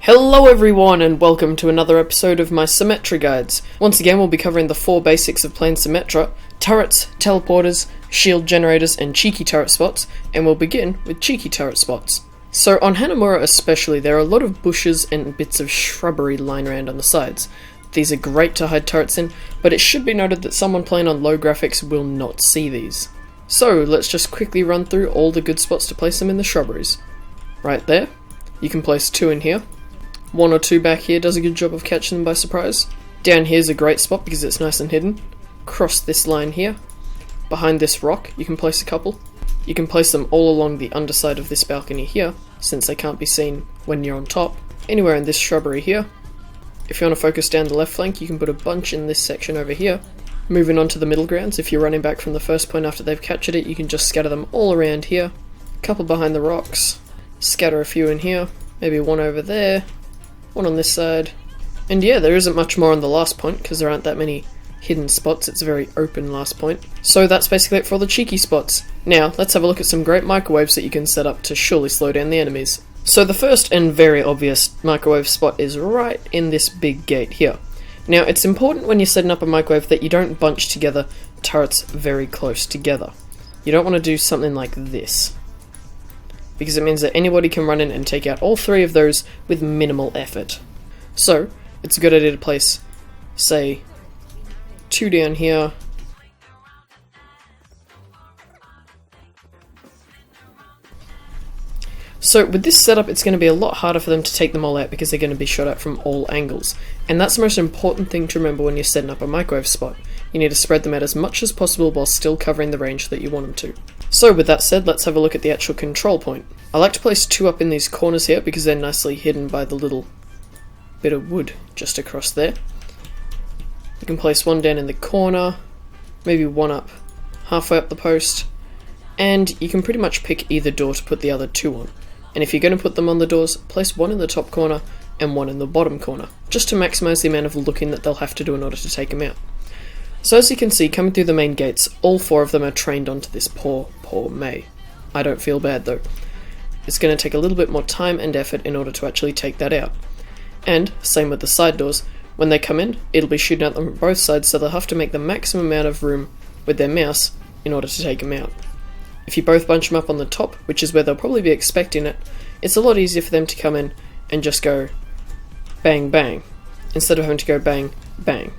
Hello everyone and welcome to another episode of my Symmetra guides. Once again we'll be covering the 4 basics of playing Symmetra: turrets, teleporters, shield generators and cheeky turret spots, and we'll begin with cheeky turret spots. So on Hanamura especially, there are a lot of bushes and bits of shrubbery lying around on the sides. These are great to hide turrets in, but it should be noted that someone playing on low graphics will not see these. So let's just quickly run through all the good spots to place them in the shrubberies. Right there, you can place 2 in here. 1 or 2 back here does a good job of catching them by surprise. Down here's a great spot because it's nice and hidden. Cross this line here. Behind this rock you can place a couple. You can place them all along the underside of this balcony here, since they can't be seen when you're on top. Anywhere in this shrubbery here. If you want to focus down the left flank, you can put a bunch in this section over here. Moving on to the middle grounds, if you're running back from the first point after they've captured it, you can just scatter them all around here. A couple behind the rocks. Scatter a few in here. Maybe 1 over there. 1 on this side. And yeah, there isn't much more on the last point because there aren't that many hidden spots. It's a very open last point. So that's basically it for all the cheeky spots. Now, let's have a look at some great microwaves that you can set up to surely slow down the enemies. So the first and very obvious microwave spot is right in this big gate here. Now, it's important when you're setting up a microwave that you don't bunch together turrets very close together. You don't want to do something like this, because it means that anybody can run in and take out all 3 of those with minimal effort. So, it's a good idea to place, say, 2 down here. So with this setup, it's going to be a lot harder for them to take them all out because they're going to be shot at from all angles. And that's the most important thing to remember when you're setting up a microwave spot. You need to spread them out as much as possible while still covering the range that you want them to. So with that said, let's have a look at the actual control point. I like to place 2 up in these corners here because they're nicely hidden by the little bit of wood just across there. You can place 1 down in the corner, maybe 1 up halfway up the post, and you can pretty much pick either door to put the other 2 on. And if you're going to put them on the doors, place 1 in the top corner and 1 in the bottom corner, just to maximise the amount of looking that they'll have to do in order to take them out. So as you can see, coming through the main gates, all 4 of them are trained onto this poor May. I don't feel bad though. It's going to take a little bit more time and effort in order to actually take that out. And, same with the side doors, when they come in, it'll be shooting at them from both sides, so they'll have to make the maximum amount of room with their mouse in order to take them out. If you both bunch them up on the top, which is where they'll probably be expecting it, it's a lot easier for them to come in and just go bang bang, instead of having to go bang bang.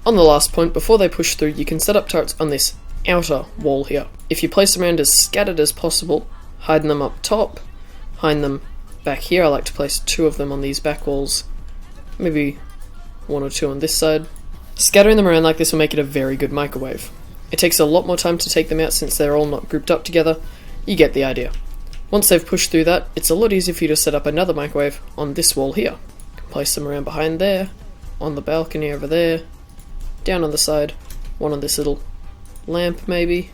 On the last point, before they push through, you can set up turrets on this outer wall here. If you place them around as scattered as possible, hiding them up top, hiding them back here, I like to place 2 of them on these back walls, maybe 1 or 2 on this side. Scattering them around like this will make it a very good microwave. It takes a lot more time to take them out since they're all not grouped up together. You get the idea. Once they've pushed through that, it's a lot easier for you to set up another microwave on this wall here. Place them around behind there, on the balcony over there, down on the side, 1 on this little lamp maybe.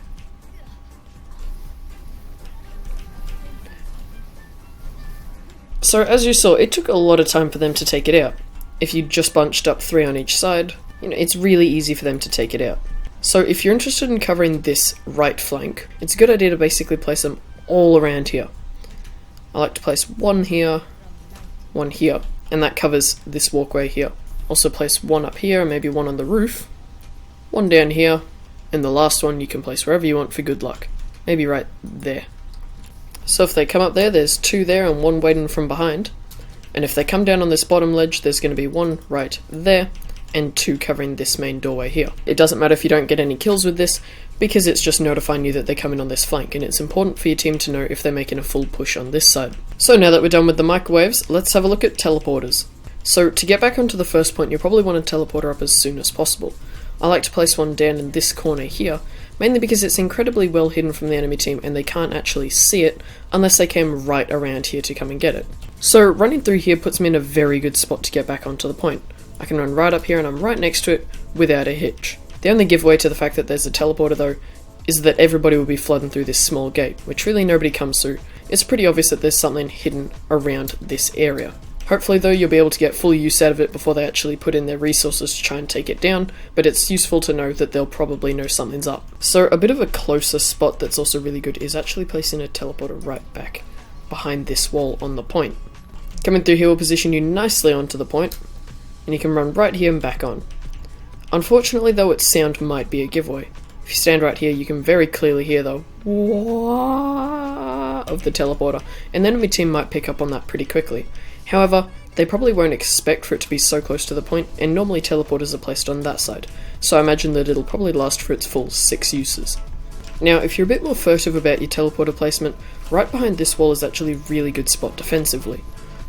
So as you saw, it took a lot of time for them to take it out. If you just bunched up 3 on each side, it's really easy for them to take it out. So if you're interested in covering this right flank, it's a good idea to basically place them all around here. I like to place 1 here, 1 here, and that covers this walkway here. Also place 1 up here, and maybe 1 on the roof, 1 down here, and the last one you can place wherever you want for good luck. Maybe right there. So if they come up there, there's 2 there and 1 waiting from behind. And if they come down on this bottom ledge, there's going to be 1 right there, and 2 covering this main doorway here. It doesn't matter if you don't get any kills with this, because it's just notifying you that they're coming on this flank, and it's important for your team to know if they're making a full push on this side. So now that we're done with the microwaves, let's have a look at teleporters. So to get back onto the first point, you'll probably want a teleporter up as soon as possible. I like to place 1 down in this corner here, mainly because it's incredibly well hidden from the enemy team and they can't actually see it unless they came right around here to come and get it. So running through here puts me in a very good spot to get back onto the point. I can run right up here and I'm right next to it without a hitch. The only giveaway to the fact that there's a teleporter though is that everybody will be flooding through this small gate, which really nobody comes through. It's pretty obvious that there's something hidden around this area. Hopefully though you'll be able to get full use out of it before they actually put in their resources to try and take it down, but it's useful to know that they'll probably know something's up. So a bit of a closer spot that's also really good is actually placing a teleporter right back behind this wall on the point. Coming through here will position you nicely onto the point, and you can run right here and back on. Unfortunately though, its sound might be a giveaway. If you stand right here, you can very clearly hear the wah of the teleporter, and the enemy team might pick up on that pretty quickly. However, they probably won't expect for it to be so close to the point, and normally teleporters are placed on that side, so I imagine that it'll probably last for its full 6 uses. Now, if you're a bit more furtive about your teleporter placement, right behind this wall is actually a really good spot defensively.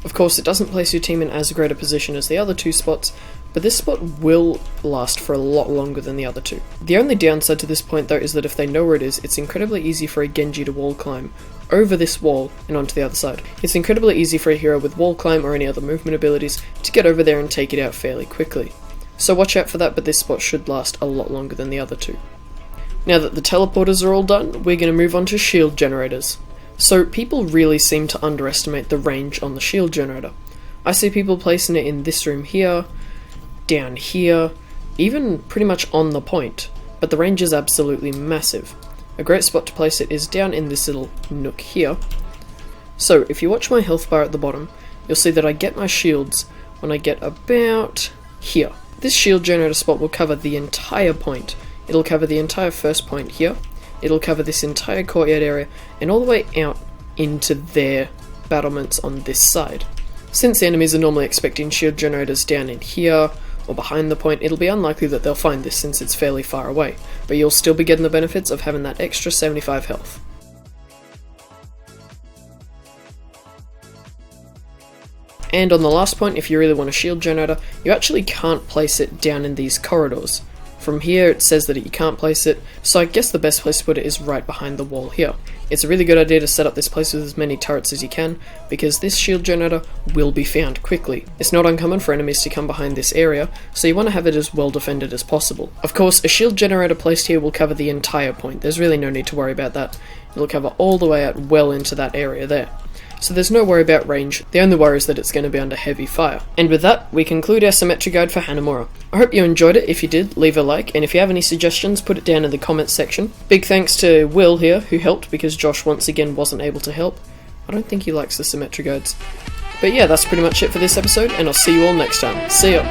Of course, it doesn't place your team in as great a position as the other 2 spots, but this spot will last for a lot longer than the other 2. The only downside to this point though is that if they know where it is, it's incredibly easy for a Genji to wall climb over this wall and onto the other side. It's incredibly easy for a hero with wall climb or any other movement abilities to get over there and take it out fairly quickly. So watch out for that, but this spot should last a lot longer than the other 2. Now that the teleporters are all done, we're going to move on to shield generators. So people really seem to underestimate the range on the shield generator. I see people placing it in this room here, down here, even pretty much on the point, but the range is absolutely massive. A great spot to place it is down in this little nook here. So if you watch my health bar at the bottom, you'll see that I get my shields when I get about here. This shield generator spot will cover the entire point. It'll cover the entire first point here, it'll cover this entire courtyard area, and all the way out into their battlements on this side. Since the enemies are normally expecting shield generators down in here, or behind the point, it'll be unlikely that they'll find this since it's fairly far away, but you'll still be getting the benefits of having that extra 75 health. And on the last point, if you really want a shield generator, you actually can't place it down in these corridors. From here it says that you can't place it, so I guess the best place to put it is right behind the wall here. It's a really good idea to set up this place with as many turrets as you can, because this shield generator will be found quickly. It's not uncommon for enemies to come behind this area, so you want to have it as well defended as possible. Of course, a shield generator placed here will cover the entire point. There's really no need to worry about that. It'll cover all the way out well into that area there. So there's no worry about range, the only worry is that it's going to be under heavy fire. And with that, we conclude our Symmetra guide for Hanamura. I hope you enjoyed it. If you did, leave a like, and if you have any suggestions, put it down in the comments section. Big thanks to Will here, who helped, because Josh once again wasn't able to help. I don't think he likes the Symmetra guides. But yeah, that's pretty much it for this episode, and I'll see you all next time. See ya!